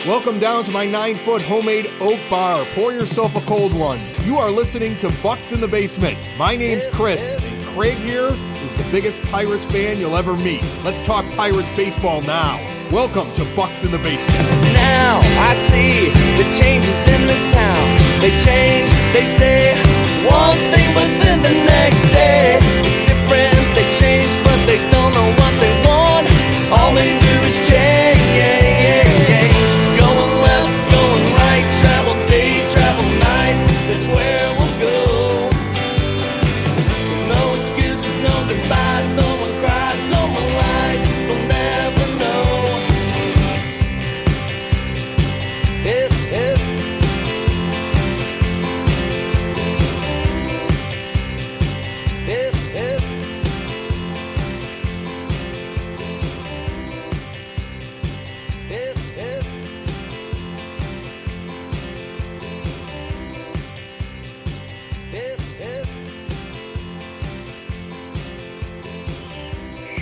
Welcome down to my 9-foot homemade oak bar. Pour yourself a cold one. You are listening to Bucs in the Basement. My name's Chris, and Craig here is the biggest Pirates fan you'll ever meet. Let's talk Pirates baseball now. Welcome to Bucs in the Basement. Now I see the changes in this town. They change, they say one thing, but then the next day it's different. They change, but they don't know what they want. All they do is change. Going left, going right, travel day, travel night. That's where we'll go. No excuses, no goodbyes, no one cries, no one lies. We'll never know.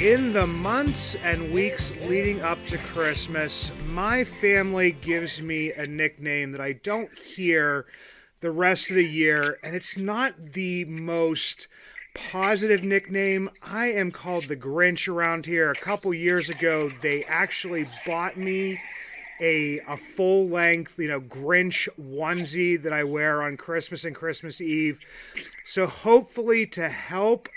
In the months and weeks leading up to Christmas, my family gives me a nickname that I don't hear the rest of the year, and it's not the most positive nickname. I am called the Grinch around here. A couple years ago, they actually bought me a full-length, Grinch onesie that I wear on Christmas and Christmas Eve. So hopefully to help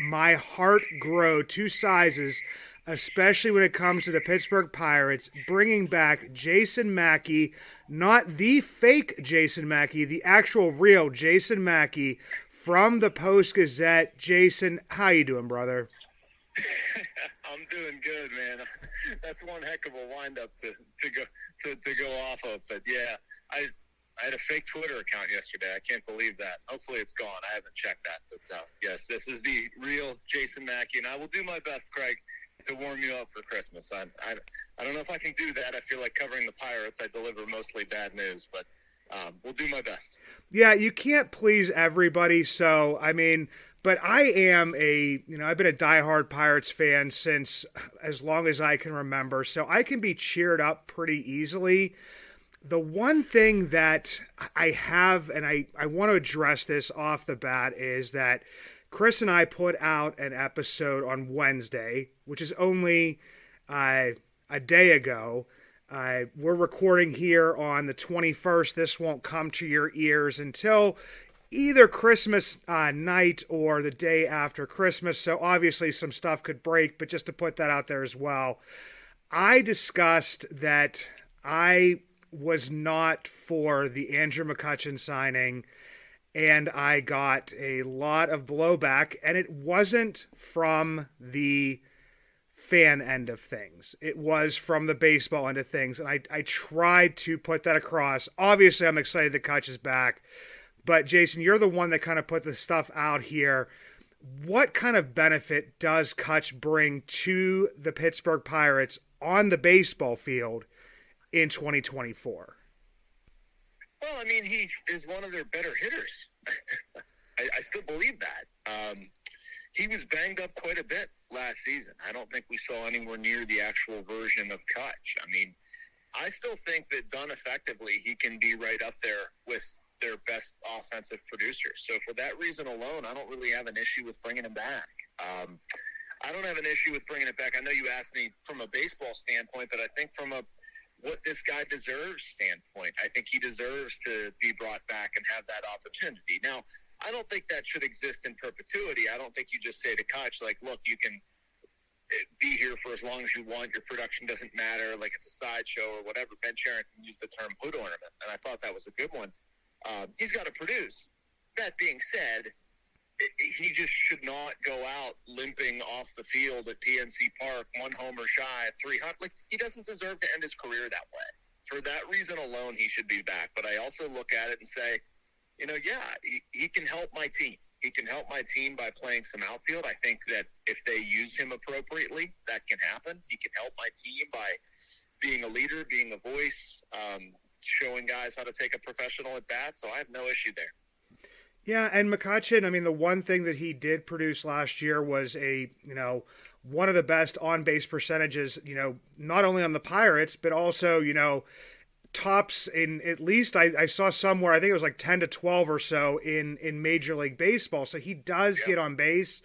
my heart grow 2 sizes, especially when it comes to the Pittsburgh Pirates, bringing back Jason Mackey, not the fake Jason Mackey, the actual real Jason Mackey from the Post-Gazette. Jason, how you doing, brother? I'm doing good, man. That's one heck of a wind-up to go off of. But yeah, I had a fake Twitter account yesterday. I can't believe that. Hopefully it's gone. I haven't checked that. But yes, this is the real Jason Mackey, and I will do my best, Craig, to warm you up for Christmas. I don't know if I can do that. I feel like covering the Pirates, I deliver mostly bad news, but we'll do my best. Yeah, you can't please everybody, so, but I am I've been a diehard Pirates fan since as long as I can remember, so I can be cheered up pretty easily. The one thing that I have, and I want to address this off the bat, is that Chris and I put out an episode on Wednesday, which is only a day ago. We're recording here on the 21st. This won't come to your ears until either Christmas night or the day after Christmas. So obviously some stuff could break, but just to put that out there as well, I discussed that I was not for the Andrew McCutchen signing, and I got a lot of blowback, and it wasn't from the fan end of things. It was from the baseball end of things, and I tried to put that across. Obviously, I'm excited that Kutch is back, but Jason, you're the one that kind of put the stuff out here. What kind of benefit does Kutch bring to the Pittsburgh Pirates on the baseball field in 2024? Well, he is one of their better hitters. I still believe that. He was banged up quite a bit last season. I don't think we saw anywhere near the actual version of Kutch. I still think that done effectively, he can be right up there with their best offensive producers. So for that reason alone, I don't really have an issue with bringing him back. I don't have an issue with bringing it back. I know you asked me from a baseball standpoint, but I think from a what this guy deserves standpoint, I think he deserves to be brought back and have that opportunity. Now, I don't think that should exist in perpetuity. I don't think you just say to Kutch, look, you can be here for as long as you want. Your production doesn't matter. It's a sideshow or whatever. Ben Cherington used the term hood ornament, and I thought that was a good one. He's got to produce. That being said, he just should not go out limping off the field at PNC Park, 1 homer shy, 300. He doesn't deserve to end his career that way. For that reason alone, he should be back. But I also look at it and say, he can help my team. He can help my team by playing some outfield. I think that if they use him appropriately, that can happen. He can help my team by being a leader, being a voice, showing guys how to take a professional at bat. So I have no issue there. Yeah, and McCutchen, the one thing that he did produce last year was one of the best on-base percentages, not only on the Pirates, but also, tops in at least I saw somewhere, I think it was like 10 to 12 or so in Major League Baseball. So he does get on base.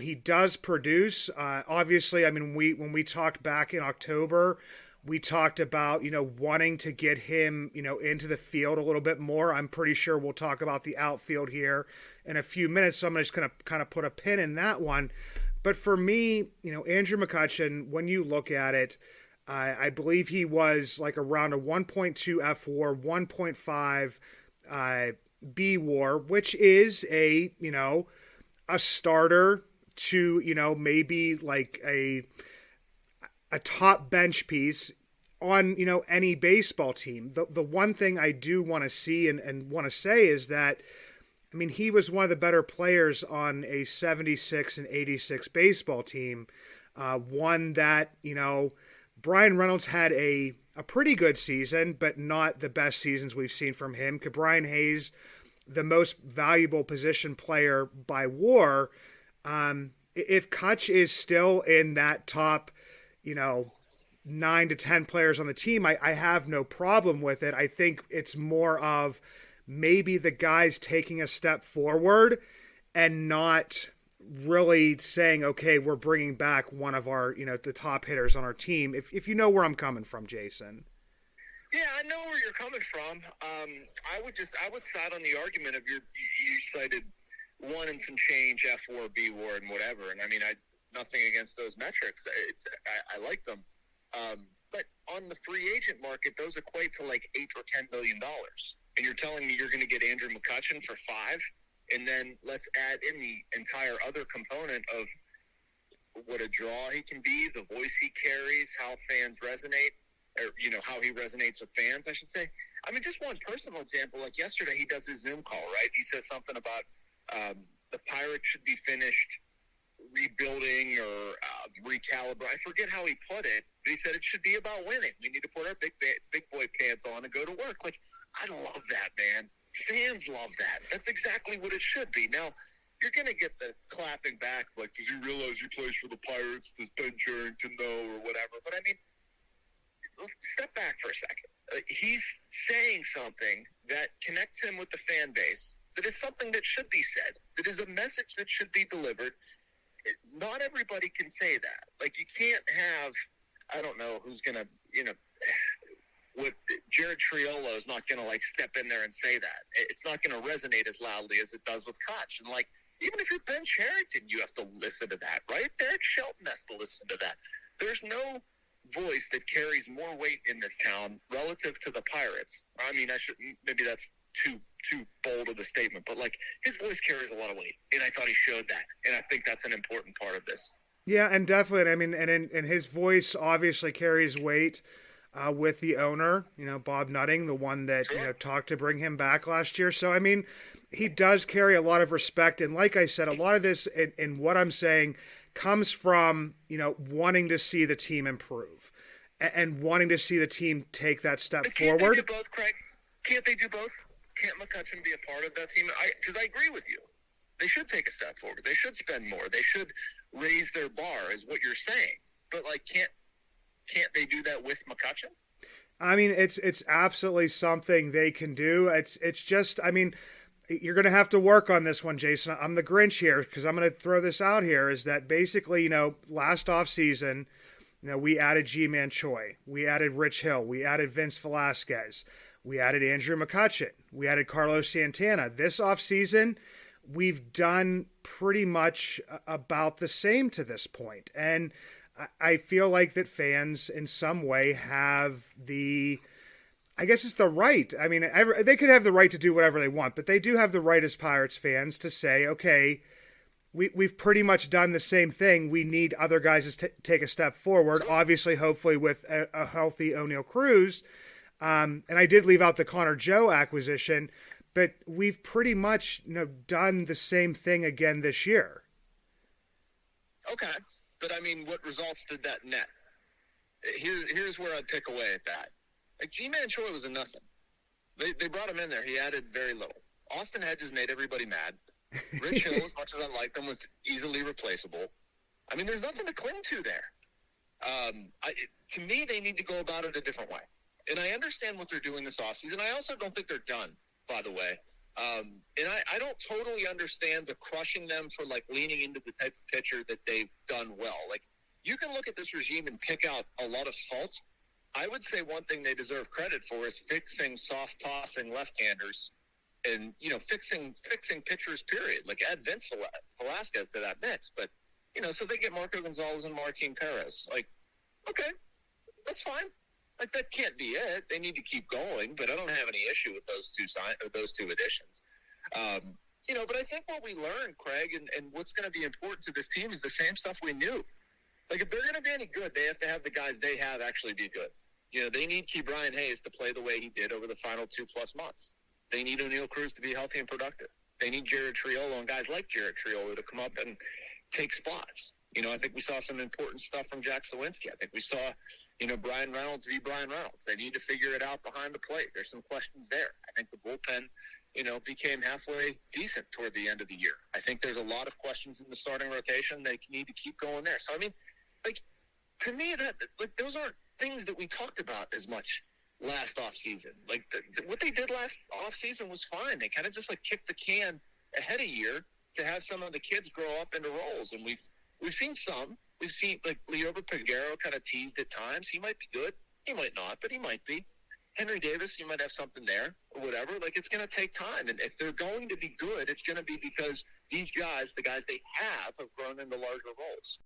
He does produce. Obviously, I mean, when we talked back in October, we talked about, wanting to get him, into the field a little bit more. I'm pretty sure we'll talk about the outfield here in a few minutes. So I'm just going to kind of put a pin in that one. But for me, Andrew McCutchen, when you look at it, I believe he was like around a 1.2 F WAR, 1.5 B WAR, which is a starter to, maybe like a top bench piece on, any baseball team. The one thing I do want to see and want to say is that, I mean, he was one of the better players on a 76 and 86 baseball team. One that, Brian Reynolds had a pretty good season, but not the best seasons we've seen from him. Brian Hayes, the most valuable position player by WAR. If Kutch is still in that top, 9 to 10 players on the team, I have no problem with it. I think it's more of maybe the guys taking a step forward and not really saying, okay, we're bringing back one of our, the top hitters on our team. If you know where I'm coming from, Jason. Yeah, I know where you're coming from. I would side on the argument of you cited 1 and some change F WAR, B WAR, and whatever. And I mean, nothing against those metrics. I like them. But on the free agent market, those equate to like $8 or $10 million. And you're telling me you're going to get Andrew McCutchen for $5? And then let's add in the entire other component of what a draw he can be, the voice he carries, how fans resonate, or, how he resonates with fans, I should say. I mean, just one personal example, like yesterday he does his Zoom call, right? He says something about the Pirates should be finished rebuilding or recalibrate. I forget how he put it, but he said it should be about winning. We need to put our big boy pants on and go to work. Like, I love that, man. Fans love that. That's exactly what it should be. Now, you're going to get the clapping back, like, does he realize he plays for the Pirates? Does Ben Cherington know or whatever? But, I mean, step back for a second. He's saying something that connects him with the fan base, that is something that should be said, that is a message that should be delivered. Not everybody can say that. Like, you can't have, I don't know who's going to, what Jared Triolo is not going to like step in there and say that. It's not going to resonate as loudly as it does with Koch. And like, even if you're Ben Cherington, you have to listen to that, right? Derek Shelton has to listen to that. There's no voice that carries more weight in this town relative to the Pirates. I mean, maybe that's too bold of a statement, but like his voice carries a lot of weight, and I thought he showed that, and I think that's an important part of this. Yeah, and definitely. I mean, and his voice obviously carries weight. With the owner, Bob Nutting, the one that, talked to bring him back last year. So, I mean, he does carry a lot of respect. And like I said, a lot of this and what I'm saying comes from, wanting to see the team improve and wanting to see the team take that step forward. Can't they do both, Craig? Can't they do both? Can't McCutchen be a part of that team? Because I agree with you. They should take a step forward. They should spend more. They should raise their bar, is what you're saying. But, like, can't they do that with McCutchen? I mean, it's absolutely something they can do. It's just, I mean, you're going to have to work on this one, Jason. I'm the Grinch here because I'm going to throw this out here is that basically, last offseason, we added G-Man Choi. We added Rich Hill. We added Vince Velasquez. We added Andrew McCutchen. We added Carlos Santana. This offseason, we've done pretty much about the same to this point. And I feel like that fans in some way have I guess it's the right. I mean, they could have the right to do whatever they want, but they do have the right as Pirates fans to say, okay, we've pretty much done the same thing. We need other guys to take a step forward, obviously, hopefully with a healthy O'Neal Cruz. And I did leave out the Connor Joe acquisition, but we've pretty much done the same thing again this year. Okay. But, I mean, what results did that net? Here's where I'd pick away at that. Like, G-Man Choi was a nothing. They brought him in there. He added very little. Austin Hedges made everybody mad. Rich Hill, as much as I like them, was easily replaceable. I mean, there's nothing to cling to there. To me, they need to go about it a different way. And I understand what they're doing this offseason. I also don't think they're done, by the way. And I don't totally understand the crushing them for, like, leaning into the type of pitcher that they've done well. Like, you can look at this regime and pick out a lot of faults. I would say one thing they deserve credit for is fixing soft-tossing left-handers and, you know, fixing pitchers, period. Like, add Vince Velasquez to that mix. But, you know, so they get Marco Gonzalez and Martin Perez. Like, okay, that's fine. Like, that can't be it. They need to keep going, but I don't have any issue with those two additions. You know, but I think what we learned, Craig, and what's going to be important to this team is the same stuff we knew. Like, if they're going to be any good, they have to have the guys they have actually be good. You know, they need Brian Hayes to play the way he did over the final 2+ months. They need O'Neal Cruz to be healthy and productive. They need Jared Triolo and guys like Jared Triolo to come up and take spots. You know, I think we saw some important stuff from Jack Sawinski. I think we saw, you know, Brian Reynolds be Brian Reynolds. They need to figure it out behind the plate. There's some questions there. I think the bullpen, you know, became halfway decent toward the end of the year. I think there's a lot of questions in the starting rotation. They need to keep going there. So, I mean, like, to me, those aren't things that we talked about as much last offseason. Like, what they did last offseason was fine. They kind of just, like, kicked the can ahead a year to have some of the kids grow up into roles. And we've seen some. We've seen, like, Liover Peguero kind of teased at times. He might be good. He might not, but he might be. Henry Davis, you might have something there or whatever. Like, it's going to take time. And if they're going to be good, it's going to be because these guys, the guys they have grown into larger roles.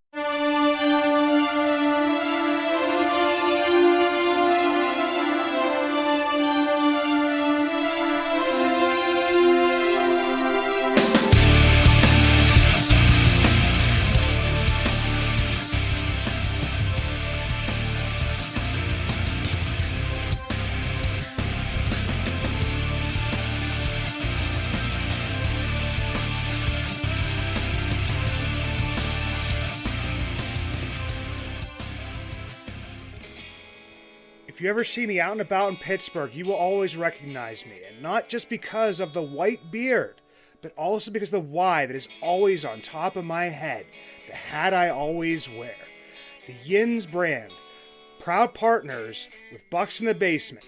If you ever see me out and about in Pittsburgh, you will always recognize me, and not just because of the white beard, but also because of the Y that is always on top of my head, the hat I always wear. The Yins brand, proud partners with Bucs in the Basement.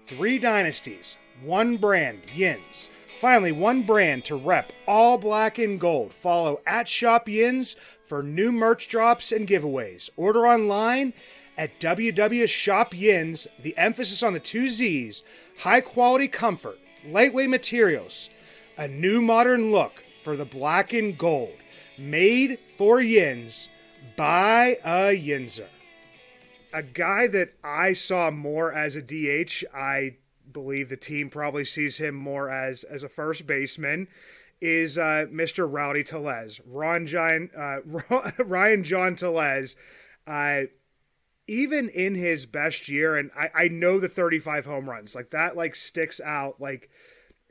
3 dynasties, 1 brand, Yins. Finally, 1 brand to rep all black and gold. Follow at Shop Yins for new merch drops and giveaways. Order online at www.shopyins, the emphasis on the 2 Z's, high quality comfort, lightweight materials, a new modern look for the black and gold, made for Yins by a Yinzer. A guy that I saw more as a DH, I believe the team probably sees him more as a first baseman, is Mr. Rowdy Tellez, Ryan John Tellez. Even in his best year, and I know the 35 home runs, like that, like sticks out, like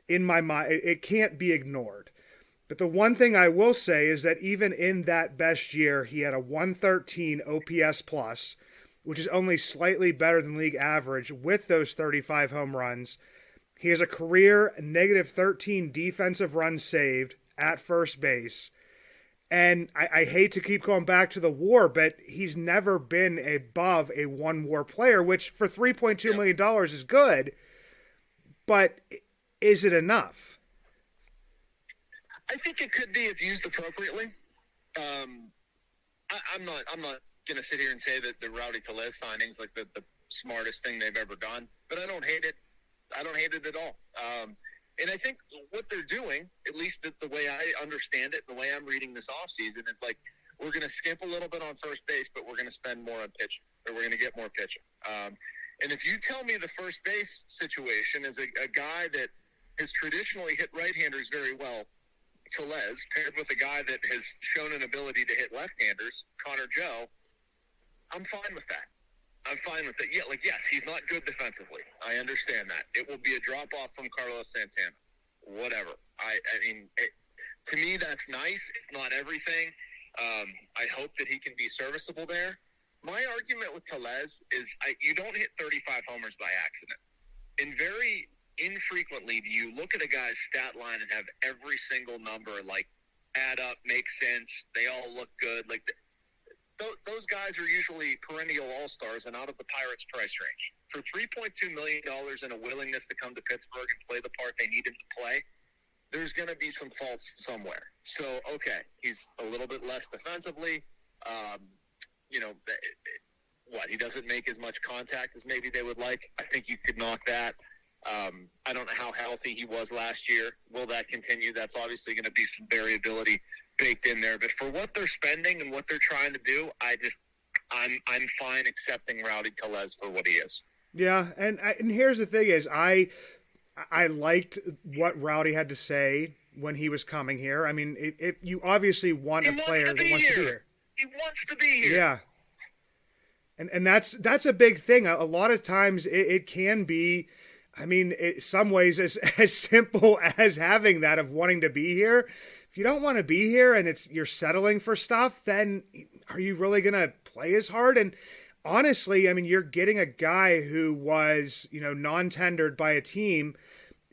in my mind, it can't be ignored. But the one thing I will say is that even in that best year, he had a 113 OPS plus, which is only slightly better than league average with those 35 home runs. He has a career negative 13 defensive runs saved at first base. And I hate to keep going back to the WAR, but he's never been above a 1 WAR player, which for $3.2 million is good. But is it enough? I think it could be if used appropriately. I'm not going to sit here and say that the Rowdy Tellez signing's like the smartest thing they've ever done, but I don't hate it. I don't hate it at all. And I think what they're doing, at least the way I understand it, the way I'm reading this offseason, is like we're going to skimp a little bit on first base, but we're going to spend more on pitching, or we're going to get more pitching. And if you tell me the first base situation is a guy that has traditionally hit right-handers very well, Tellez, paired with a guy that has shown an ability to hit left-handers, Connor Joe, I'm fine with that. I'm fine with it. Yeah, yes, he's not good defensively. I understand that. It will be a drop-off from Carlos Santana. Whatever. I mean, to me, that's nice. It's not everything. I hope that he can be serviceable there. My argument with Tellez is you don't hit 35 homers by accident. And very infrequently do you look at a guy's stat line and have every single number, like, add up, make sense, they all look good. Like, those guys are usually perennial all-stars and out of the Pirates' price range for $3.2 million and a willingness to come to Pittsburgh and play the part they need him to play, there's going to be some faults somewhere. So, okay, he's a little bit less defensively. He doesn't make as much contact as maybe they would like. I think you could knock that. I don't know how healthy he was last year. Will that continue? That's obviously going to be some variability baked in there. But for what they're spending and what they're trying to do, I'm fine accepting Rowdy Tellez for what he is. Yeah, and here's the thing is I liked what Rowdy had to say when he was coming here. I mean, you obviously want a player that wants to be here. He wants to be here. Yeah. And that's a big thing. A lot of times it can be, I mean, in some ways as simple as having that of wanting to be here. If you don't want to be here and you're settling for stuff, then are you really going to play as hard? And honestly, I mean, you're getting a guy who was, non-tendered by a team,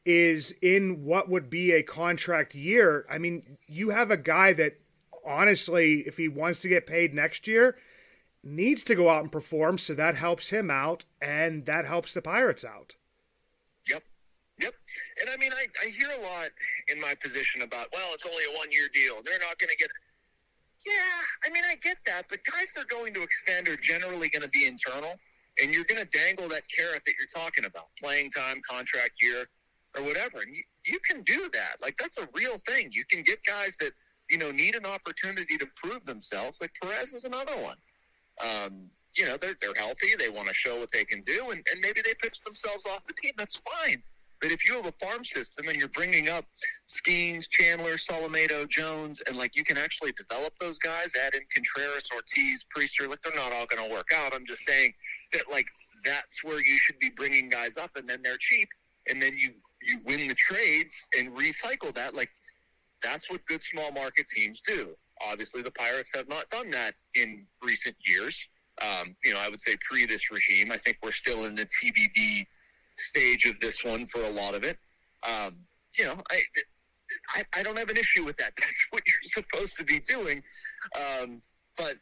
is in what would be a contract year. I mean, you have a guy that honestly, if he wants to get paid next year, needs to go out and perform, so that helps him out, and that helps the Pirates out. Yep. And I mean, I hear a lot in my position about, well, it's only a one-year deal. They're not going to get – yeah, I mean, I get that, but guys they're going to extend are generally going to be internal, and you're going to dangle that carrot that you're talking about, playing time, contract year, or whatever. And you can do that. Like, that's a real thing. You can get guys that, need an opportunity to prove themselves. Like, Perez is another one. They're healthy. They want to show what they can do, and maybe they pitch themselves off the team. That's fine. But if you have a farm system and you're bringing up Skeens, Chandler, Solometo, Jones, and, you can actually develop those guys, add in Contreras, Ortiz, Priester, they're not all going to work out. I'm just saying that, that's where you should be bringing guys up, and then they're cheap, and then you win the trades and recycle that. That's what good small market teams do. Obviously, the Pirates have not done that in recent years. I would say pre this regime. I think we're still in the TBD stage of this one for a lot of it. I don't have an issue with that. That's what you're supposed to be doing. But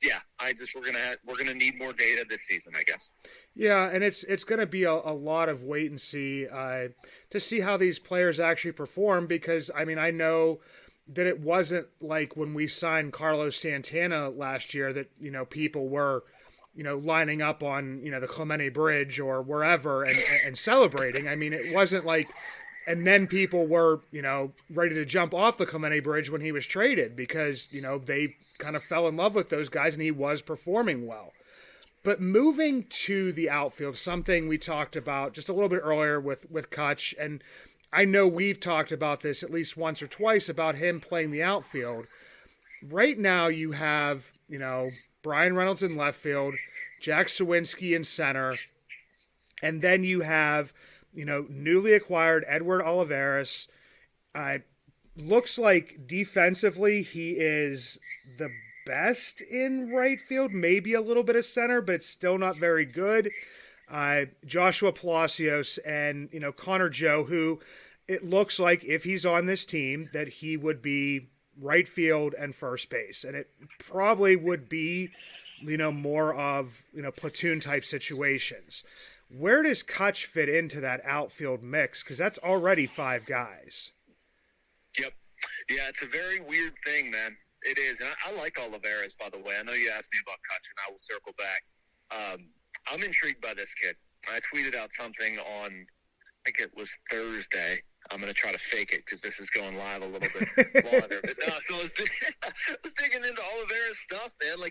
yeah, we're gonna need more data this season, I guess. Yeah, and it's going to be a lot of wait and see to see how these players actually perform, because I mean, I know that it wasn't like when we signed Carlos Santana last year that, people were, lining up on, the Clemente Bridge or wherever and celebrating. I mean, it wasn't like, and then people were, ready to jump off the Clemente Bridge when he was traded because, they kind of fell in love with those guys and he was performing well. But moving to the outfield, something we talked about just a little bit earlier with Kutch, and I know we've talked about this at least once or twice about him playing the outfield. Right now you have, Brian Reynolds in left field, Jack Sawinski in center, and then you have, newly acquired Edward Olivares. Looks like defensively he is the best in right field, maybe a little bit of center, but it's still not very good. Joshua Palacios and, Connor Joe, who it looks like if he's on this team that he would be right field and first base. And it probably would be, more of, platoon type situations. Where does Kutch fit into that outfield mix? Because that's already 5 guys. Yep. Yeah, it's a very weird thing, man. It is. And I like Olivares, by the way. I know you asked me about Kutch, and I will circle back. I'm intrigued by this kid. I tweeted out something on, I think it was Thursday. I'm going to try to fake it because this is going live a little bit longer. But no, so I was digging into Olivares' stuff, man.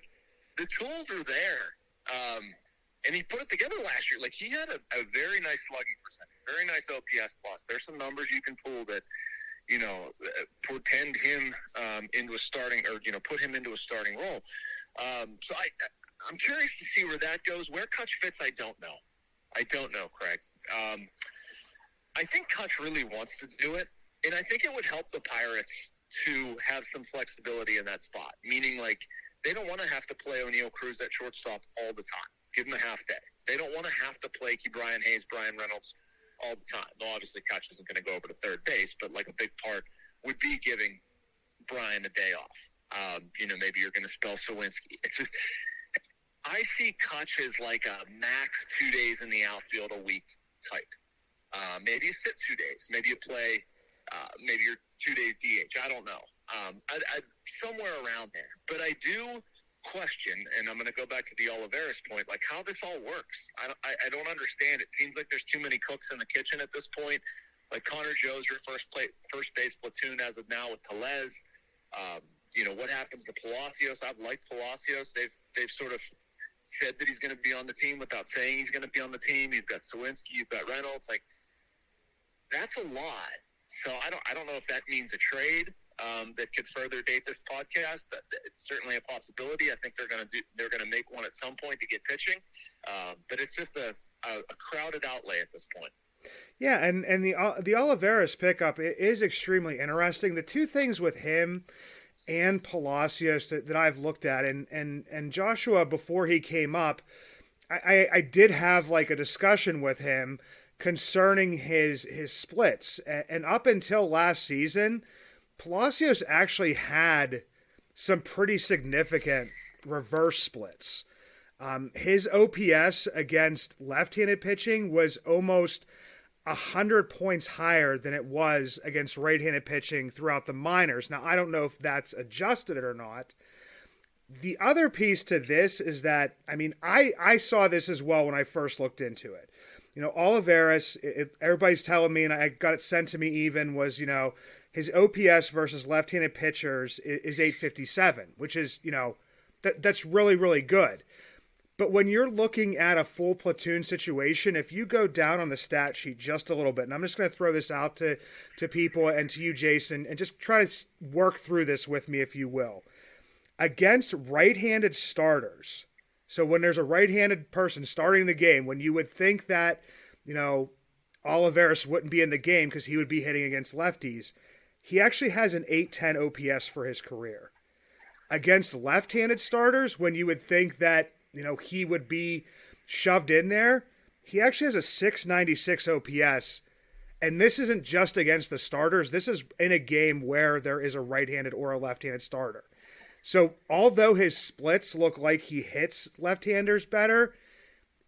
The tools are there. And he put it together last year. He had a very nice slugging percentage, very nice OPS plus. There's some numbers you can pull that, portend him into a starting, or, put him into a starting role. So I'm curious to see where that goes. Where Kutch fits, I don't know. Craig. I think Kutch really wants to do it, and I think it would help the Pirates to have some flexibility in that spot, meaning, they don't want to have to play O'Neal Cruz at shortstop all the time. Give him a half day. They don't want to have to play Brian Hayes, Brian Reynolds all the time. Though obviously Kutch isn't going to go over to third base, but a big part would be giving Brian a day off. Maybe you're going to spell Sawinski. It's just, I see Kutch as like a max 2 days in the outfield a week type. Maybe you sit 2 days. Maybe you play. Maybe you're 2 days DH. I don't know. I somewhere around there. But I do question, and I'm going to go back to the Olivares point, like how this all works. I don't understand. It seems like there's too many cooks in the kitchen at this point. Like Connor Joe's your first base platoon as of now with Tellez. What happens to Palacios? I've liked Palacios. They've sort of said that he's going to be on the team without saying he's going to be on the team. You've got Sawinski, you've got Reynolds. Like, that's a lot. So I don't know if that means a trade that could further date this podcast. It's certainly a possibility. I think they're going to make one at some point to get pitching. But it's just a crowded outlay at this point. Yeah, and the Olivares pickup is extremely interesting. The two things with him and Palacios that I've looked at, and Joshua, before he came up, I did have like a discussion with him concerning his splits. And up until last season, Palacios actually had some pretty significant reverse splits. His OPS against left-handed pitching was almost 100 points higher than it was against right-handed pitching throughout the minors. Now, I don't know if that's adjusted or not. The other piece to this is that, I saw this as well when I first looked into it. Olivares, everybody's telling me, and I got it sent to me even, was, his OPS versus left-handed pitchers is 857, which is, that's really, really good. But when you're looking at a full platoon situation, if you go down on the stat sheet just a little bit, and I'm just going to throw this out to people and to you, Jason, and just try to work through this with me, if you will. Against right-handed starters, so when there's a right-handed person starting the game, when you would think that, Olivares wouldn't be in the game because he would be hitting against lefties, he actually has an 810 OPS for his career. Against left-handed starters, when you would think that, he would be shoved in there, he actually has a 696 OPS. And this isn't just against the starters. This is in a game where there is a right-handed or a left-handed starter. So although his splits look like he hits left-handers better,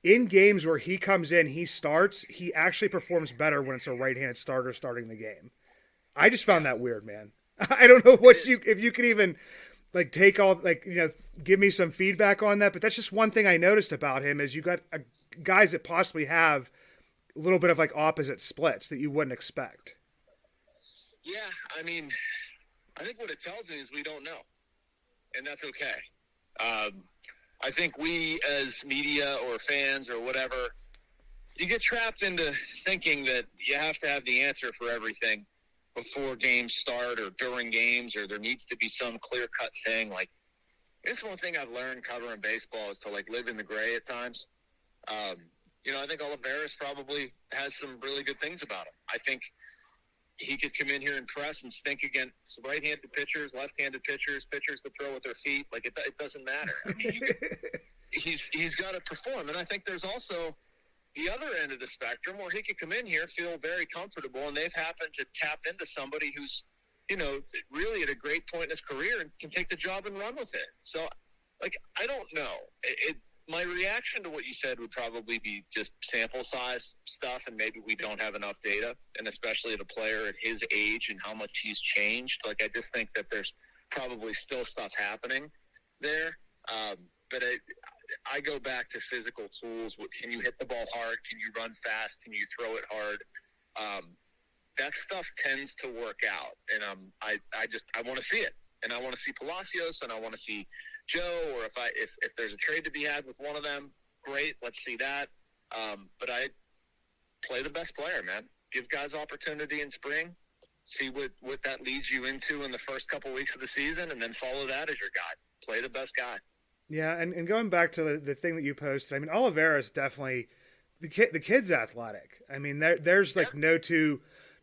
in games where he comes in, he starts, he actually performs better when it's a right-handed starter starting the game. I just found that weird, man. I don't know if you could even take all, give me some feedback on that, but that's just one thing I noticed about him is you got guys that possibly have a little bit of opposite splits that you wouldn't expect. Yeah, I think what it tells me is we don't know, and that's okay. I think we as media or fans or whatever, you get trapped into thinking that you have to have the answer for everything before games start or during games, or there needs to be some clear-cut thing. It's one thing I've learned covering baseball is to live in the gray at times. I think Olivares probably has some really good things about him. I think he could come in here and press and stink against right-handed pitchers, left-handed pitchers that throw with their feet. It doesn't matter. He's got to perform. And I think there's also the other end of the spectrum where he could come in here, feel very comfortable, and they've happened to tap into somebody who's, really at a great point in his career and can take the job and run with it. So, I don't know. My reaction to what you said would probably be just sample size stuff, and maybe we don't have enough data, and especially at a player at his age and how much he's changed. I just think that there's probably still stuff happening there. But I go back to physical tools. Can you hit the ball hard? Can you run fast? Can you throw it hard? That stuff tends to work out, and I want to see it, and I want to see Palacios, and I want to see Joe, or if there's a trade to be had with one of them, great, let's see that. But I play the best player, man. Give guys opportunity in spring, see what that leads you into in the first couple weeks of the season, and then follow that as your guy. Play the best guy. Yeah, and going back to the thing that you posted, Olivares definitely, the kid's athletic. There's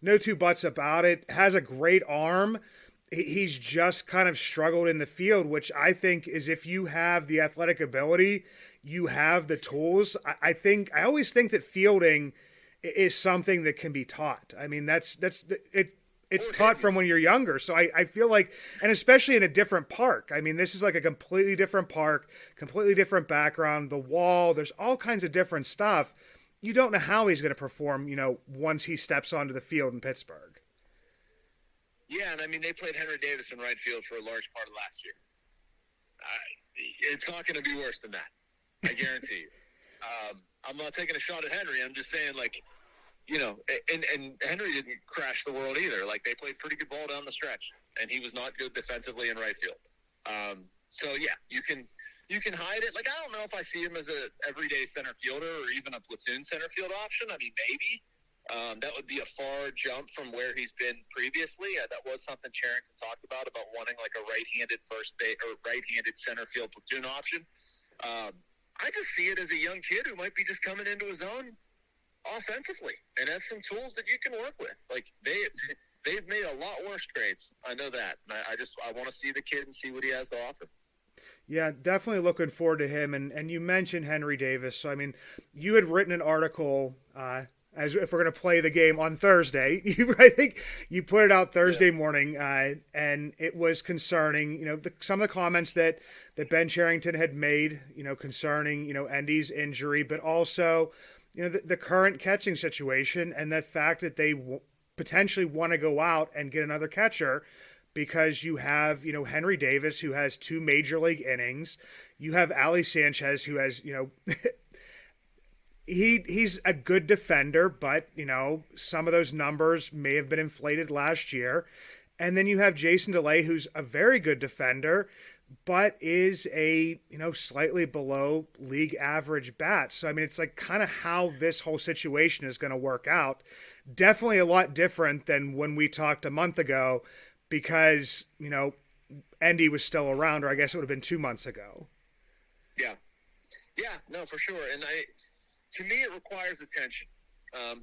no two buts about it. Has a great arm. He's just kind of struggled in the field, which I think is if you have the athletic ability, you have the tools. I always think that fielding is something that can be taught. It's it's taught from when you're younger. So I feel like, and especially in a different park. I mean, this is like a completely different park, completely different background, the wall, there's all kinds of different stuff. You don't know how he's going to perform, once he steps onto the field in Pittsburgh. Yeah, and I mean, they played Henry Davis in right field for a large part of last year. It's not going to be worse than that. I guarantee you. I'm not taking a shot at Henry. I'm just saying, and Henry didn't crash the world either. Like, they played pretty good ball down the stretch, and he was not good defensively in right field. So yeah, you can hide it. Like, I don't know if I see him as a everyday center fielder or even a platoon center field option. I mean, maybe. That would be a far jump from where he's been previously. That was something Cherington talked about wanting like a right-handed first base or right-handed center field platoon option. I just see it as a young kid who might be just coming into his own offensively and has some tools that you can work with. Like, they've made a lot worse trades. I know that. And I want to see the kid and see what he has to offer. Yeah, definitely looking forward to him. And you mentioned Henry Davis. So, I mean, you had written an article as if we're going to play the game on Thursday. I think you put it out Thursday morning, and it was concerning, some of the comments that Ben Cherington had made, concerning, Endy's injury, but also, the current catching situation and the fact that they potentially want to go out and get another catcher because you have, Henry Davis, who has 2 major league innings. You have Ali Sanchez, who has, He's a good defender, but, some of those numbers may have been inflated last year. And then you have Jason DeLay, who's a very good defender, but is a, slightly below league average bat. So, I mean, it's like kind of how this whole situation is going to work out. Definitely a lot different than when we talked a month ago because, Endy was still around, or I guess it would have been 2 months ago. Yeah. Yeah, no, for sure. And to me, it requires attention.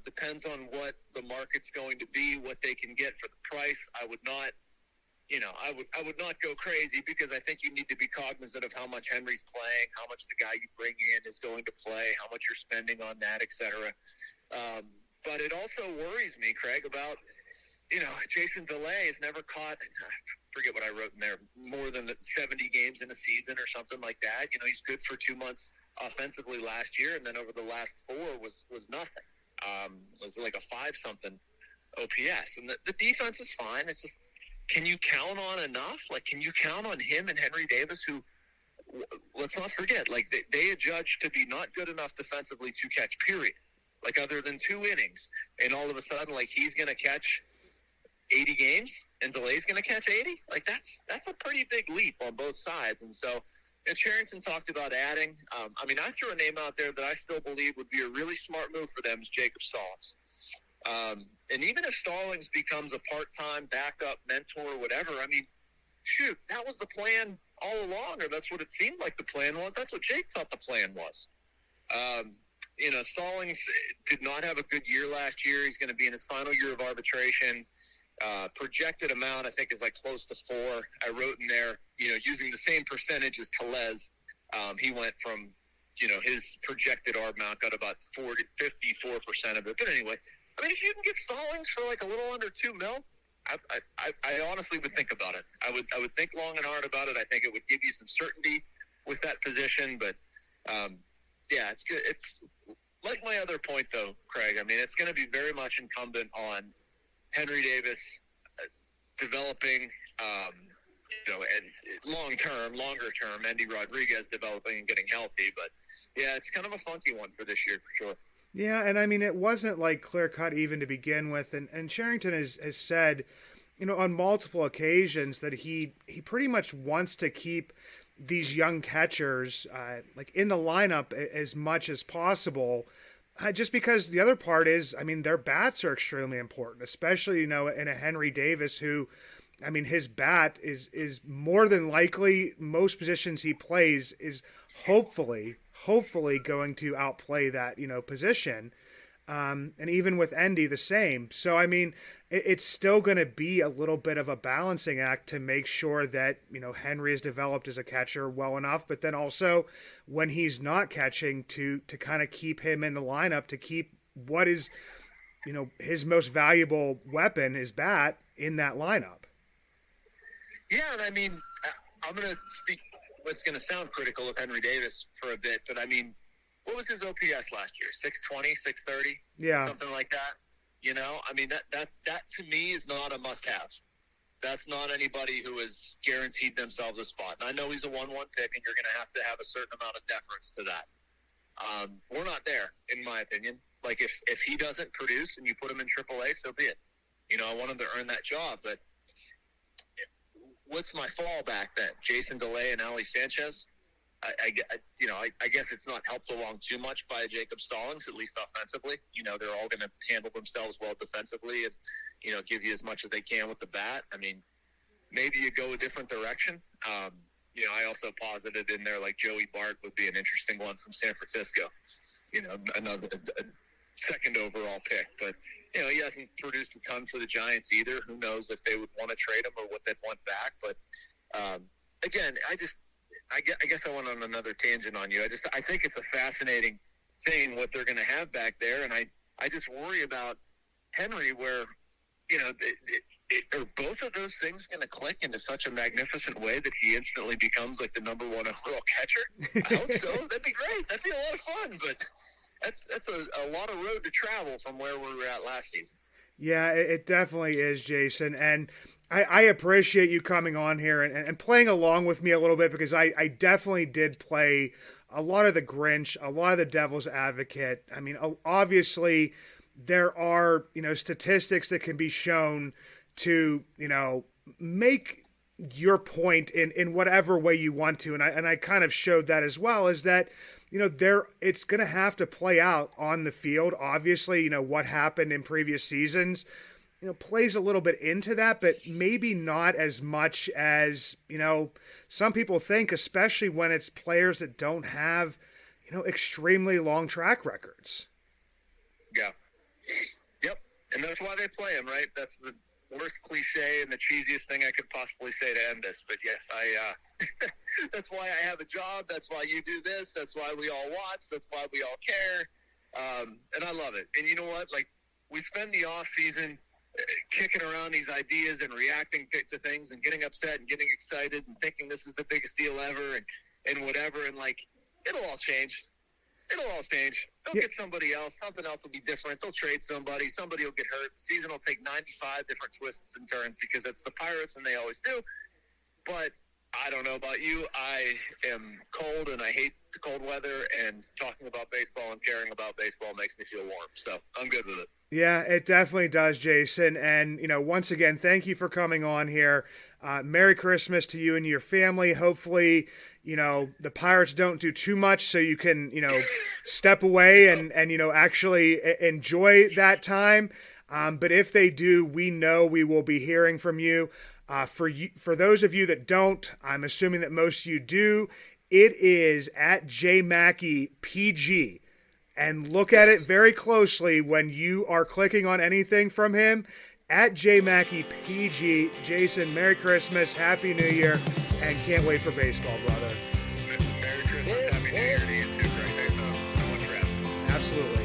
Depends on what the market's going to be, what they can get for the price. I would not, I would not go crazy because I think you need to be cognizant of how much Henry's playing, how much the guy you bring in is going to play, how much you're spending on that, etc. But it also worries me, Craig, about, Jason DeLay has never caught, I forget what I wrote in there, more than 70 games in a season or something like that. He's good for 2 months offensively last year, and then over the last 4 was nothing. It was like a 5-something OPS. And the defense is fine. It's just, can you count on enough? Like, can you count on him and Henry Davis, who, let's not forget, like, they adjudged to be not good enough defensively to catch, period. Like, other than 2 innings. And all of a sudden, like, he's going to catch 80 games and DeLay's going to catch 80? Like, that's a pretty big leap on both sides. And so, Cherington talked about adding. I threw a name out there that I still believe would be a really smart move for them is Jacob Stallings. And even if Stallings becomes a part-time backup mentor or whatever, shoot, that was the plan all along, or that's what it seemed like the plan was. That's what Jake thought the plan was. Stallings did not have a good year last year. He's going to be in his final year of arbitration. Projected amount, I think, is like close to 4. I wrote in there, using the same percentage as Tellez, he went from, his projected ARB amount got about 54% of it. But anyway, if you can get Stallings for like a little under $2 million, I honestly would think about it. I would think long and hard about it. I think it would give you some certainty with that position. But yeah, it's good. It's like my other point, though, Craig. It's going to be very much incumbent on Henry Davis developing, and longer term, Endy Rodriguez developing and getting healthy. But yeah, it's kind of a funky one for this year for sure. Yeah, and it wasn't like clear cut even to begin with. And Cherington has said, on multiple occasions that he pretty much wants to keep these young catchers like in the lineup as much as possible. Just because the other part is, their bats are extremely important, especially, in a Henry Davis who, his bat is more than likely, most positions he plays is hopefully going to outplay that, position. And even with Endy, the same. So, it's still going to be a little bit of a balancing act to make sure that, Henry is developed as a catcher well enough, but then also when he's not catching to kind of keep him in the lineup, to keep what is, his most valuable weapon, his bat, in that lineup. Yeah, and I mean, I'm going to speak what's going to sound critical of Henry Davis for a bit, but I mean, what was his OPS last year? 620, 630? Yeah. Something like that? You know, I mean, that to me is not a must-have. That's not anybody who has guaranteed themselves a spot. And I know he's a 1-1 pick, and you're going to have a certain amount of deference to that. We're not there, in my opinion. Like, if he doesn't produce and you put him in AAA, so be it. You know, I want him to earn that job, but what's my fallback then? Jason DeLay and Ali Sanchez? I guess it's not helped along too much by Jacob Stallings, at least offensively. You know, they're all going to handle themselves well defensively and, you know, give you as much as they can with the bat. I mean, maybe you go a different direction. You know, I also posited in there like Joey Bart would be an interesting one from San Francisco. You know, another second overall pick. But, you know, he hasn't produced a ton for the Giants either. Who knows if they would want to trade him or what they'd want back. But, again, I guess I went on another tangent on you. I think it's a fascinating thing what they're going to have back there, and I just worry about Henry where, you know, are both of those things going to click into such a magnificent way that he instantly becomes like the number one overall catcher? I hope so. That'd be great. That'd be a lot of fun, but that's a lot of road to travel from where we were at last season. Yeah, it definitely is, Jason, and I appreciate you coming on here and playing along with me a little bit, because I definitely did play a lot of the Grinch, a lot of the Devil's Advocate. I mean, obviously there are, you know, statistics that can be shown to, you know, make your point in whatever way you want to. And I kind of showed that as well, is that, you know, it's going to have to play out on the field. Obviously, you know, what happened in previous seasons, you know, plays a little bit into that, but maybe not as much as, you know, some people think, especially when it's players that don't have, you know, extremely long track records. Yeah. Yep. And that's why they play them, right? That's the worst cliche and the cheesiest thing I could possibly say to end this. But yes, that's why I have a job. That's why you do this. That's why we all watch. That's why we all care. And I love it. And you know what? Like, we spend the off season kicking around these ideas and reacting to things and getting upset and getting excited and thinking this is the biggest deal ever and whatever. And like, it'll all change. It'll all change. They'll get somebody else. Something else will be different. They'll trade somebody. Somebody will get hurt. The season will take 95 different twists and turns because it's the Pirates and they always do. But I don't know about you. I am cold and I hate the cold weather, and talking about baseball and caring about baseball makes me feel warm. So I'm good with it. Yeah, it definitely does, Jason. And, you know, once again, thank you for coming on here. Merry Christmas to you and your family. Hopefully, you know, the Pirates don't do too much so you can, you know, step away and, you know, actually enjoy that time. But if they do, we know we will be hearing from you. For those of you that don't, I'm assuming that most of you do, it is at JMackey-PG. And look at it very closely when you are clicking on anything from him. At JMackey-PG. Jason, Merry Christmas, Happy New Year, and can't wait for baseball, brother. Merry Christmas, Happy New Year to you too, Greg. Thanks so much for having me. Absolutely.